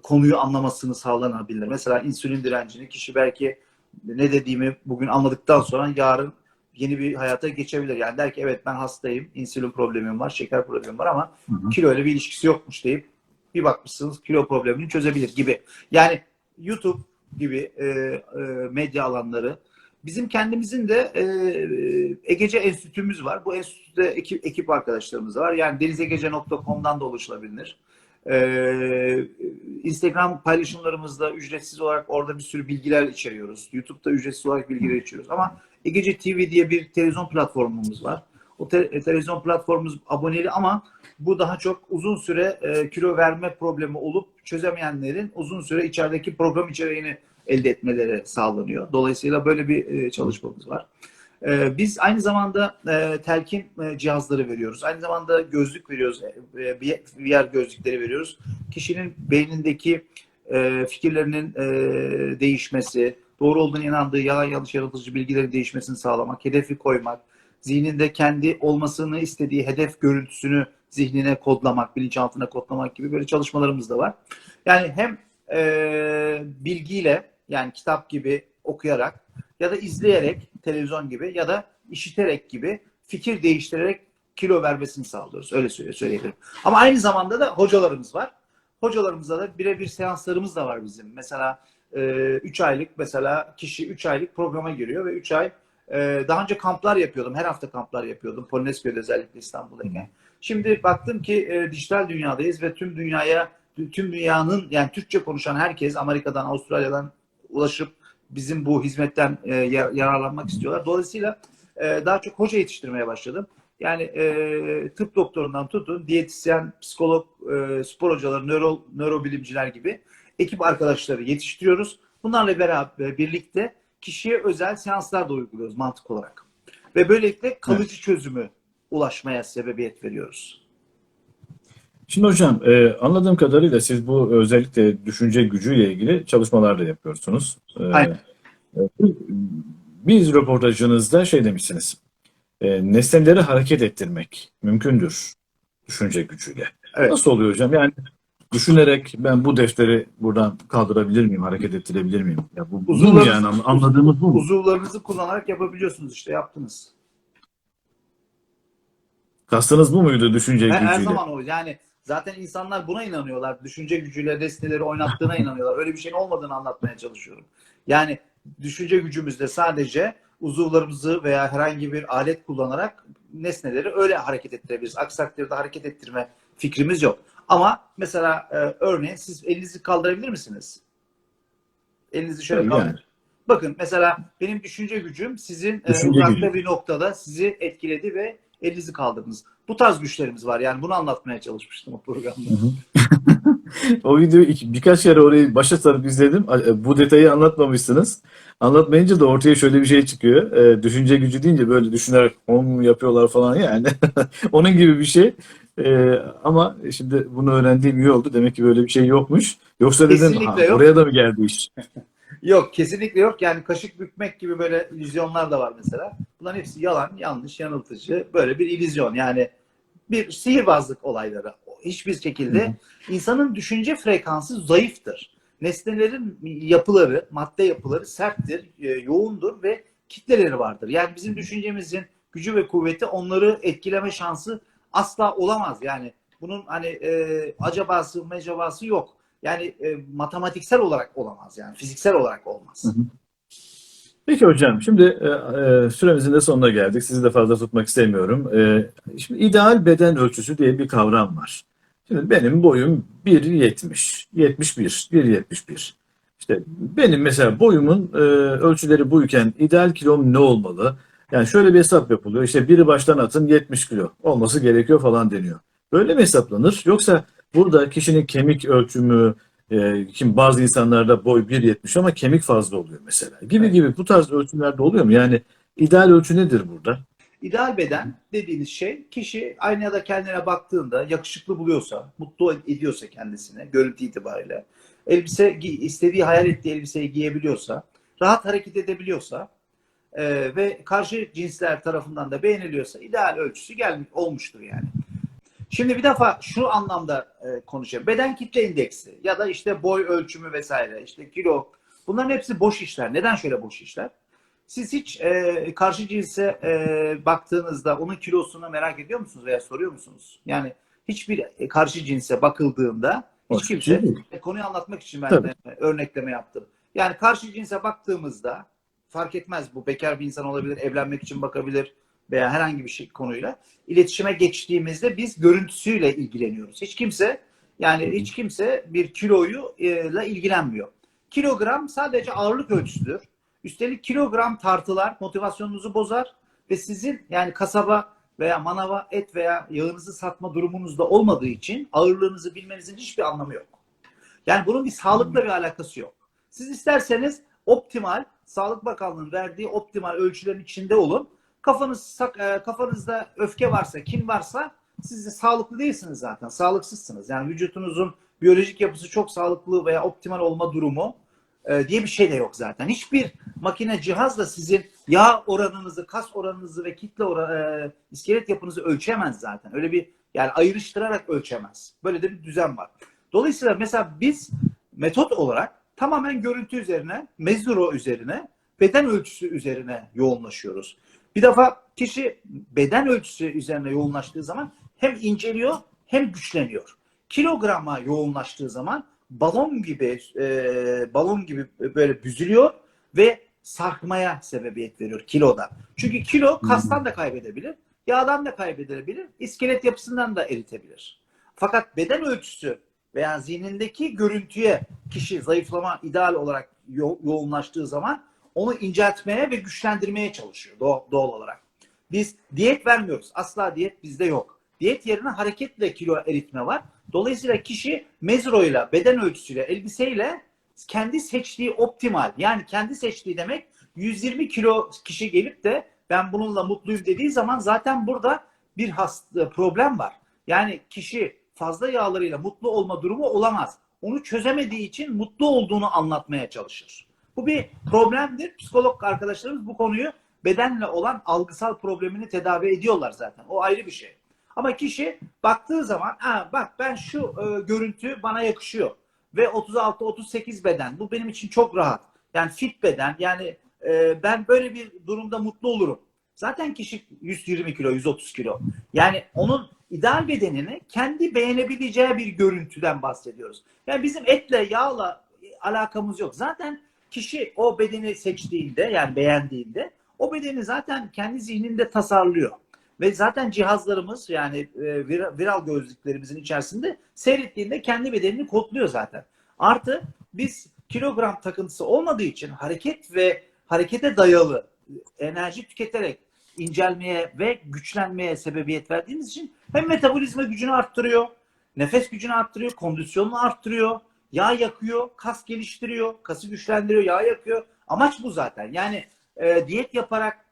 konuyu anlamasını sağlanabilir. Mesela insülin direncini kişi belki ne dediğimi bugün anladıktan sonra yarın yeni bir hayata geçebilir. Yani der ki evet ben hastayım, insülin problemim var, şeker problemim var ama kilo ile bir ilişkisi yokmuş deyip bir bakmışsınız kilo problemini çözebilir gibi. Yani YouTube gibi medya alanları bizim kendimizin de Egece Enstitümüz var. Bu enstitüde ekip arkadaşlarımız var. Yani denizegece.com'dan da ulaşılabilir. Instagram paylaşımlarımızda ücretsiz olarak orada bir sürü bilgiler içeriyoruz. YouTube'da ücretsiz olarak bilgiler içeriyoruz. Ama Egece TV diye bir televizyon platformumuz var. O televizyon platformumuz aboneli ama bu daha çok uzun süre kilo verme problemi olup çözemeyenlerin uzun süre içerideki program içeriğini elde etmeleri sağlanıyor. Dolayısıyla böyle bir çalışmamız var. Biz aynı zamanda telkin cihazları veriyoruz. Aynı zamanda gözlük veriyoruz. VR gözlükleri veriyoruz. Kişinin beynindeki fikirlerinin değişmesi, doğru olduğunu inandığı yalan yanlış yaratıcı bilgilerin değişmesini sağlamak, hedefi koymak, zihninde kendi olmasını istediği hedef görüntüsünü zihnine kodlamak, bilinçaltına kodlamak gibi böyle çalışmalarımız da var. Yani hem bilgiyle yani kitap gibi okuyarak ya da izleyerek televizyon gibi ya da işiterek gibi fikir değiştirerek kilo vermesini sağlıyoruz. Öyle söyleyebilirim. Ama aynı zamanda da hocalarımız var. Hocalarımızda da birebir seanslarımız da var bizim. Mesela 3 aylık mesela kişi 3 aylık programa giriyor ve 3 ay daha önce kamplar yapıyordum. Her hafta kamplar yapıyordum. Polonezköy'de özellikle İstanbul'dayken. Şimdi baktım ki dijital dünyadayız ve tüm dünyanın yani Türkçe konuşan herkes Amerika'dan, Avustralya'dan ulaşıp bizim bu hizmetten yararlanmak istiyorlar. Dolayısıyla daha çok hoca yetiştirmeye başladım. Yani tıp doktorundan tutun, diyetisyen, psikolog, spor hocaları, nörobilimciler gibi ekip arkadaşları yetiştiriyoruz. Bunlarla beraber birlikte kişiye özel seanslar da uyguluyoruz mantık olarak. Ve böylelikle kalıcı çözümü ulaşmaya sebebiyet veriyoruz. Şimdi hocam anladığım kadarıyla siz bu özellikle düşünce gücüyle ilgili çalışmalar da yapıyorsunuz. Aynen. Bir röportajınızda şey demişsiniz. Nesneleri hareket ettirmek mümkündür düşünce gücüyle. Evet. Nasıl oluyor hocam? Yani düşünerek ben bu defteri buradan kaldırabilir miyim, hareket ettirebilir miyim? Ya bu mu yani anladığımız bu mu? Uzuvlarınızı kullanarak yapabiliyorsunuz, işte yaptınız. Kastınız bu muydu düşünce Her gücüyle? zaman o. Yani zaten insanlar buna inanıyorlar. Düşünce gücüyle nesneleri oynattığına inanıyorlar. Öyle bir şeyin olmadığını anlatmaya çalışıyorum. Yani düşünce gücümüzde sadece uzuvlarımızı veya herhangi bir alet kullanarak nesneleri öyle hareket ettirebiliriz. Aksi takdirde hareket ettirme fikrimiz yok. Ama mesela örneğin siz elinizi kaldırabilir misiniz? Elinizi şöyle kaldırın. Yani, Bakın mesela benim düşünce gücüm sizin düşünce uzakta gücü. bir noktada sizi etkiledi ve elinizi kaldırdınız. Bu tarz güçlerimiz var. Yani bunu anlatmaya çalışmıştım o programda. O videoyu birkaç kere orayı başa sarıp izledim. Bu detayı anlatmamışsınız. Anlatmayınca da ortaya şöyle bir şey çıkıyor. Düşünce gücü deyince böyle düşünerek yapıyorlar falan yani. Onun gibi bir şey. Ama şimdi bunu öğrendiğim iyi oldu. Demek ki böyle bir şey yokmuş. Yoksa dedim Kesinlikle yok. oraya da mı geldi iş? Yok, kesinlikle yok. Yani kaşık bükmek gibi böyle illüzyonlar da var mesela. Bunların hepsi yalan, yanlış, yanıltıcı. Böyle bir illüzyon. Yani bir sihirbazlık olayları. Hiçbir şekilde insanın düşünce frekansı zayıftır. Nesnelerin yapıları, madde yapıları serttir, yoğundur ve kitleleri vardır. Yani bizim düşüncemizin gücü ve kuvveti onları etkileme şansı asla olamaz. Yani bunun hani acabası, mecabası yok. Yani matematiksel olarak olamaz, yani fiziksel olarak olmaz. Peki hocam, şimdi süremizin de sonuna geldik. Sizi de fazla tutmak istemiyorum. Şimdi ideal beden ölçüsü diye bir kavram var. Şimdi benim boyum 1.70, 71, 1.71. İşte benim mesela boyumun ölçüleri buyken ideal kilom ne olmalı? Yani şöyle bir hesap yapılıyor. İşte biri baştan atın 70 kilo olması gerekiyor falan deniyor. Böyle mi hesaplanır? Yoksa burada kişinin kemik ölçümü, şimdi bazı insanlarda boy 1.70 ama kemik fazla oluyor mesela. Gibi Evet. gibi bu tarz ölçümlerde oluyor mu? Yani ideal ölçü nedir burada? İdeal beden dediğiniz şey, kişi aynada kendine baktığında yakışıklı buluyorsa, mutlu ediyorsa kendisine görüntü itibariyle, istediği hayal ettiği elbiseyi giyebiliyorsa, rahat hareket edebiliyorsa ve karşı cinsler tarafından da beğeniliyorsa ideal ölçüsü gelmiş olmuştur yani. Şimdi bir defa şu anlamda konuşayım. Beden kitle indeksi ya da işte boy ölçümü vesaire, işte kilo, bunların hepsi boş işler. Neden şöyle boş işler? Siz hiç karşı cinse baktığınızda onun kilosunu merak ediyor musunuz veya soruyor musunuz? Yani hiçbir karşı cinse bakıldığında hiç Hoş bir şey kimse, değil. konuyu anlatmak için ben Tabii. örnekleme yaptım. Yani karşı cinse baktığımızda fark etmez, bu bekar bir insan olabilir, evlenmek için bakabilir veya herhangi bir şey konuyla iletişime geçtiğimizde biz görüntüsüyle ilgileniyoruz. Hiç kimse bir kiloyu ile ilgilenmiyor. Kilogram sadece ağırlık ölçüsüdür. Üstelik kilogram tartılar motivasyonunuzu bozar ve sizin yani kasaba veya manava et veya yağınızı satma durumunuzda olmadığı için ağırlığınızı bilmenizin hiçbir anlamı yok. Yani bunun bir sağlıkla bir alakası yok. Siz isterseniz optimal, Sağlık Bakanlığı'nın verdiği optimal ölçülerin içinde olun. Kafanızda öfke varsa, kin varsa siz de sağlıklı değilsiniz zaten. Sağlıksızsınız. Yani vücutunuzun biyolojik yapısı çok sağlıklı veya optimal olma durumu diye bir şey de yok zaten. Hiçbir makine cihazla sizin yağ oranınızı, kas oranınızı ve iskelet yapınızı ölçemez zaten. Öyle bir, yani ayrıştırarak ölçemez. Böyle de bir düzen var. Dolayısıyla mesela biz metot olarak tamamen görüntü üzerine, mezuro üzerine, beden ölçüsü üzerine yoğunlaşıyoruz. Bir defa kişi beden ölçüsü üzerine yoğunlaştığı zaman hem inceliyor hem güçleniyor. Kilograma yoğunlaştığı zaman balon gibi böyle büzülüyor ve sarkmaya sebebiyet veriyor kiloda. Çünkü kilo kastan da kaybedebilir, yağdan da kaybedebilir, iskelet yapısından da eritebilir. Fakat beden ölçüsü veya zihnindeki görüntüye kişi zayıflama ideal olarak yoğunlaştığı zaman onu inceltmeye ve güçlendirmeye çalışıyor doğal olarak. Biz diyet vermiyoruz. Asla diyet bizde yok. Diyet yerine hareketle kilo eritme var. Dolayısıyla kişi mezroyla, beden ölçüsüyle, elbiseyle kendi seçtiği optimal, yani kendi seçtiği demek 120 kilo kişi gelip de ben bununla mutluyum dediği zaman zaten burada bir problem var. Yani kişi fazla yağlarıyla mutlu olma durumu olamaz. Onu çözemediği için mutlu olduğunu anlatmaya çalışır. Bu bir problemdir. Psikolog arkadaşlarımız bu konuyu bedenle olan algısal problemini tedavi ediyorlar zaten. O ayrı bir şey. Ama kişi baktığı zaman bak ben şu görüntü bana yakışıyor ve 36-38 beden bu benim için çok rahat. Yani fit beden, yani ben böyle bir durumda mutlu olurum. Zaten kişi 120 kilo, 130 kilo. Yani onun ideal bedenini kendi beğenebileceği bir görüntüden bahsediyoruz. Yani bizim etle, yağla alakamız yok. Zaten kişi o bedeni seçtiğinde, yani beğendiğinde o bedeni zaten kendi zihninde tasarlıyor. Ve zaten cihazlarımız, yani viral gözlüklerimizin içerisinde seyrettiğinde kendi bedenini kodluyor zaten. Artı biz kilogram takıntısı olmadığı için hareket ve harekete dayalı enerji tüketerek incelmeye ve güçlenmeye sebebiyet verdiğimiz için hem metabolizma gücünü arttırıyor, nefes gücünü arttırıyor, kondisyonunu arttırıyor, yağ yakıyor, kas geliştiriyor, kası güçlendiriyor, yağ yakıyor. Amaç bu zaten. Yani diyet yaparak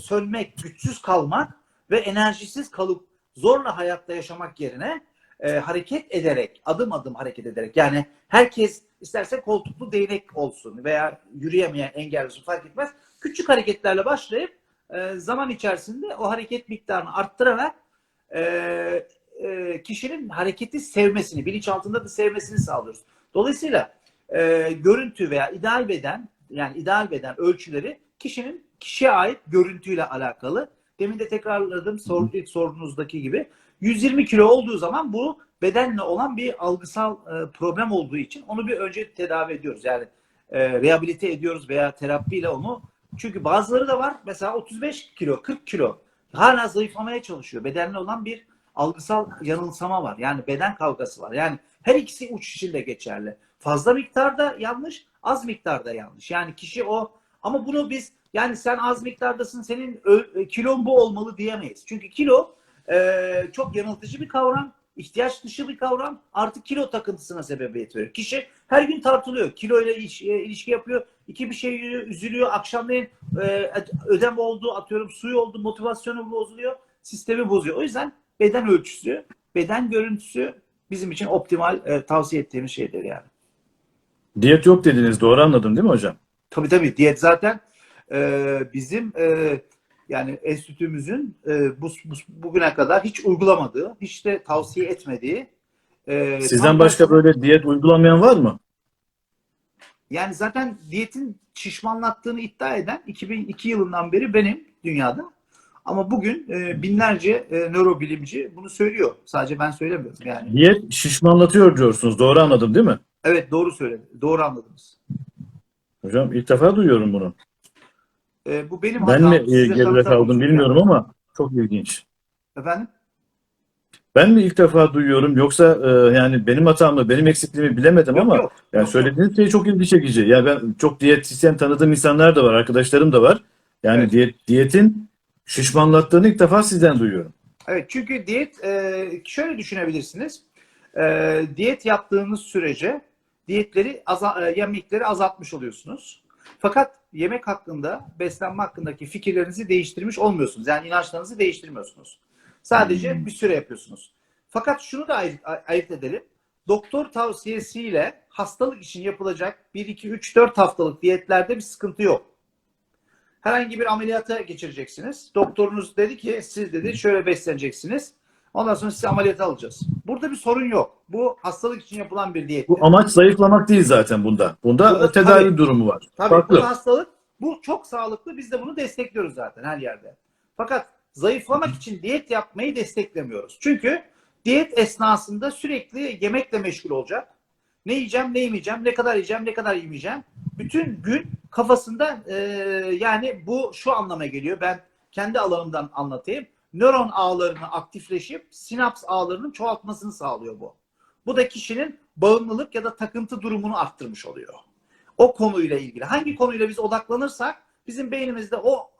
sönmek, güçsüz kalmak ve enerjisiz kalıp zorla hayatta yaşamak yerine hareket ederek, adım adım hareket ederek, yani herkes isterse koltuklu değnek olsun veya yürüyemeyen, engelli olsun fark etmez. Küçük hareketlerle başlayıp zaman içerisinde o hareket miktarını arttırarak kişinin hareketi sevmesini, bilinçaltında da sevmesini sağlıyoruz. Dolayısıyla görüntü veya ideal beden, yani ideal beden ölçüleri kişiye ait görüntüyle alakalı. Demin de tekrarladım ilk sorunuzdaki gibi. 120 kilo olduğu zaman bu bedenle olan bir algısal problem olduğu için onu bir önce tedavi ediyoruz. Yani rehabilite ediyoruz veya terapiyle onu. Çünkü bazıları da var. Mesela 35 kilo, 40 kilo hala zayıflamaya çalışıyor. Bedenle olan bir algısal yanılsama var. Yani beden kavgası var. Yani her ikisi uç için de geçerli. Fazla miktarda yanlış, az miktarda yanlış. Yani kişi o, ama bunu biz, yani sen az miktardasın, senin kilon bu olmalı diyemeyiz. Çünkü kilo çok yanıltıcı bir kavram, ihtiyaç dışı bir kavram, artık kilo takıntısına sebebiyet veriyor. Kişi her gün tartılıyor, kilo ile ilişki yapıyor, bir şey yiyor, üzülüyor, akşamleyin ödem oldu, atıyorum suyu oldu, motivasyonu bozuluyor, sistemi bozuyor. O yüzden beden ölçüsü, beden görüntüsü bizim için optimal tavsiye ettiğimiz şeydir yani. Diyet yok dediniz, doğru anladım değil mi hocam? Tabii diyet zaten bizim yani enstitümüzün bugüne kadar hiç uygulamadığı, hiç de tavsiye etmediği. Sizden başka böyle diyet uygulamayan var mı? Yani zaten diyetin şişmanlattığını iddia eden 2002 yılından beri benim dünyada. Ama bugün binlerce nörobilimci bunu söylüyor. Sadece ben söylemiyorum yani. Diyet şişmanlatıyor diyorsunuz, doğru anladım değil mi? Evet, doğru söyledim. Doğru anladınız. Hocam ilk defa duyuyorum bunu. Bu benim Ben hatam. mi Size geride kaldım tanıtamamışım bilmiyorum yani. ama çok ilginç. Efendim? Ben mi ilk defa duyuyorum yoksa yani benim hatam mı, benim eksikliğimi bilemedim ama yani Yok. söylediğiniz şey çok ilgi çekici. Ya ben çok diyetisyen tanıdığım insanlar da var, arkadaşlarım da var. Yani Evet. diyetin şişmanlattığını ilk defa sizden duyuyorum. Evet, çünkü diyet şöyle düşünebilirsiniz. Diyet yaptığınız sürece yemekleri azaltmış oluyorsunuz. Fakat yemek hakkında, beslenme hakkındaki fikirlerinizi değiştirmiş olmuyorsunuz. Yani inançlarınızı değiştirmiyorsunuz. Sadece bir süre yapıyorsunuz. Fakat şunu da ayırt edelim. Doktor tavsiyesiyle hastalık için yapılacak 1, 2, 3, 4 haftalık diyetlerde bir sıkıntı yok. Herhangi bir ameliyata geçireceksiniz. Doktorunuz dedi ki siz dedi şöyle besleneceksiniz. Ondan sonra size ameliyata alacağız. Burada bir sorun yok. Bu hastalık için yapılan bir diyettir. Bu amaç zayıflamak değil zaten bunda. Bunda tedavi tabii, durumu var. Tabii Farklı. bu hastalık, bu çok sağlıklı. Biz de bunu destekliyoruz zaten her yerde. Fakat zayıflamak için diyet yapmayı desteklemiyoruz. Çünkü diyet esnasında sürekli yemekle meşgul olacak. Ne yiyeceğim, ne yemeyeceğim, ne kadar yiyeceğim, ne kadar yemeyeceğim. Bütün gün kafasında yani bu şu anlama geliyor. Ben kendi alanımdan anlatayım. Nöron ağlarının aktifleşip sinaps ağlarının çoğaltmasını sağlıyor bu. Bu da kişinin bağımlılık ya da takıntı durumunu arttırmış oluyor. O konuyla ilgili. Hangi konuyla biz odaklanırsak bizim beynimizde o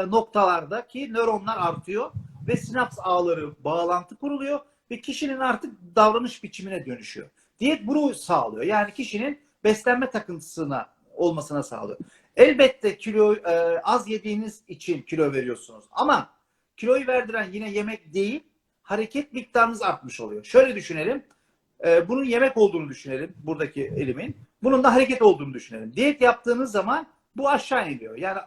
noktalardaki nöronlar artıyor ve sinaps ağları bağlantı kuruluyor ve kişinin artık davranış biçimine dönüşüyor. Diyet bunu sağlıyor. Yani kişinin beslenme takıntısına olmasına sağlıyor. Elbette kilo az yediğiniz için kilo veriyorsunuz ama kiloyu verdiren yine yemek değil, hareket miktarınız artmış oluyor. Şöyle düşünelim. Bunun yemek olduğunu düşünelim. Buradaki elimin. Bunun da hareket olduğunu düşünelim. Diyet yaptığınız zaman bu aşağı iniyor. Yani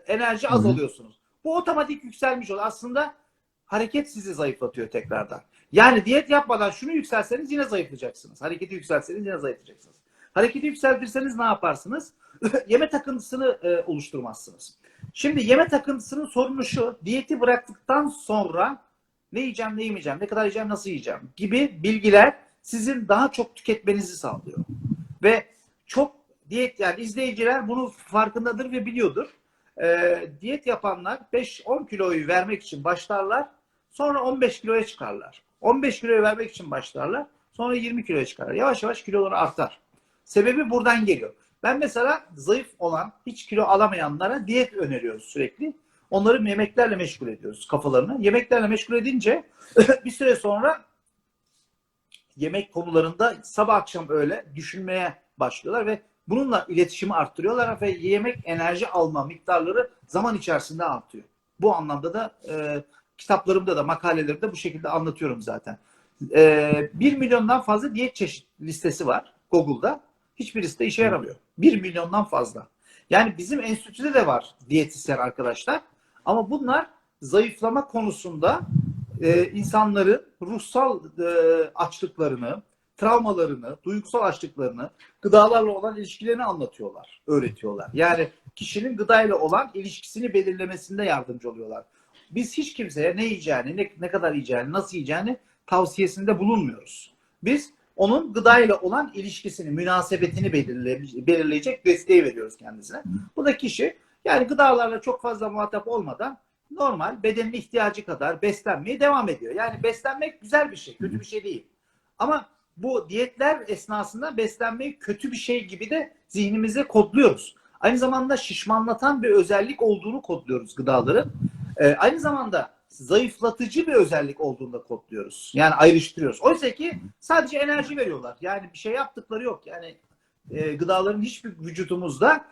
enerji azalıyorsunuz. Bu otomatik yükselmiş oluyor. Aslında hareket sizi zayıflatıyor tekrardan. Yani diyet yapmadan şunu yükselseniz yine zayıflayacaksınız. Hareketi yükselseniz yine zayıflayacaksınız. Hareketi yükseltirseniz ne yaparsınız? Yeme takıntısını oluşturmazsınız. Şimdi yeme takıntısının sorunu şu. Diyeti bıraktıktan sonra ne yiyeceğim, ne yemeyeceğim, ne kadar yiyeceğim, nasıl yiyeceğim gibi bilgiler sizin daha çok tüketmenizi sağlıyor. Ve çok diyet, yani izleyiciler bunun farkındadır ve biliyordur. Diyet yapanlar 5-10 kiloyu vermek için başlarlar. Sonra 15 kiloya çıkarlar. 15 kiloyu vermek için başlarlar. Sonra 20 kiloya çıkarlar. Yavaş yavaş kiloları artar. Sebebi buradan geliyor. Ben mesela zayıf olan, hiç kilo alamayanlara diyet öneriyoruz sürekli. Onları yemeklerle meşgul ediyoruz kafalarını. Yemeklerle meşgul edince bir süre sonra yemek konularında sabah akşam öğle düşünmeye başlıyorlar ve bununla iletişimi arttırıyorlar ve yemek enerji alma miktarları zaman içerisinde artıyor. Bu anlamda da kitaplarımda da makalelerimde bu şekilde anlatıyorum zaten. 1 milyondan fazla diyet çeşit listesi var Google'da. Hiçbirisi de işe yaramıyor. 1 milyondan fazla. Yani bizim enstitüde de var diyetisyen arkadaşlar. Ama bunlar zayıflama konusunda insanların ruhsal açlıklarını, travmalarını, duygusal açlıklarını, gıdalarla olan ilişkilerini anlatıyorlar, öğretiyorlar. Yani kişinin gıdayla olan ilişkisini belirlemesinde yardımcı oluyorlar. Biz hiç kimseye ne yiyeceğini, ne kadar yiyeceğini, nasıl yiyeceğini tavsiyesinde bulunmuyoruz. Biz onun gıdayla olan ilişkisini, münasebetini belirleyecek desteği veriyoruz kendisine. Bu da kişi yani gıdalarla çok fazla muhatap olmadan normal bedenin ihtiyacı kadar beslenmeye devam ediyor. Yani beslenmek güzel bir şey, kötü bir şey değil. Ama bu diyetler esnasında beslenmeyi kötü bir şey gibi de zihnimize kodluyoruz. Aynı zamanda şişmanlatan bir özellik olduğunu kodluyoruz gıdaların. Aynı zamanda zayıflatıcı bir özellik olduğunu da kodluyoruz. Yani ayrıştırıyoruz. Oysa ki sadece enerji veriyorlar. Yani bir şey yaptıkları yok. Yani gıdaların hiçbir vücutumuzda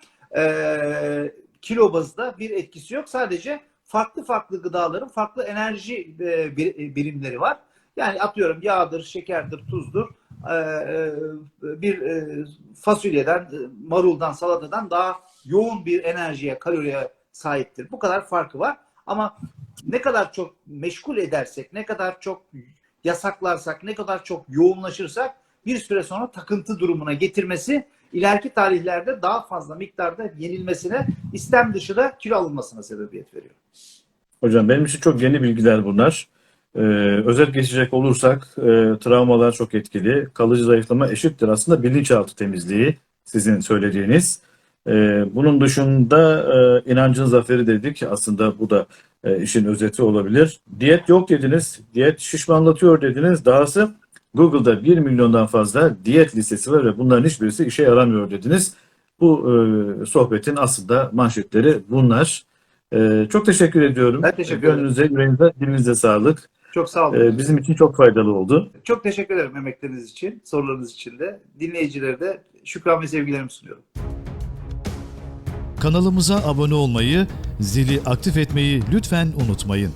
kilo bazında bir etkisi yok. Sadece farklı farklı gıdaların farklı enerji birimleri var. Yani atıyorum yağdır, şekerdir, tuzdur. Bir fasulyeden, maruldan, salatadan daha yoğun bir enerjiye, kaloriye sahiptir. Bu kadar farkı var. Ama ne kadar çok meşgul edersek, ne kadar çok yasaklarsak, ne kadar çok yoğunlaşırsak bir süre sonra takıntı durumuna getirmesi ileriki tarihlerde daha fazla miktarda yenilmesine, istem dışı da kilo alınmasına sebebiyet veriyor. Hocam benim için çok yeni bilgiler bunlar. Özet geçecek olursak travmalar çok etkili. Kalıcı zayıflama eşittir aslında bilinçaltı temizliği sizin söylediğiniz. Bunun dışında inancın zaferi dedik. Aslında bu da işin özeti olabilir. Diyet yok dediniz. Diyet şişmanlatıyor dediniz. Dahası Google'da 1 milyondan fazla diyet listesi var ve bunların hiçbirisi işe yaramıyor dediniz. Bu sohbetin aslında manşetleri bunlar. Çok teşekkür ediyorum. Ben teşekkür ederim. Gönlünüze, yüreğinize, dilinize sağlık. Çok sağ olun. Bizim için çok faydalı oldu. Çok teşekkür ederim emekleriniz için, sorularınız için de. Dinleyicilere de şükran ve sevgilerimi sunuyorum. Kanalımıza abone olmayı, zili aktif etmeyi lütfen unutmayın.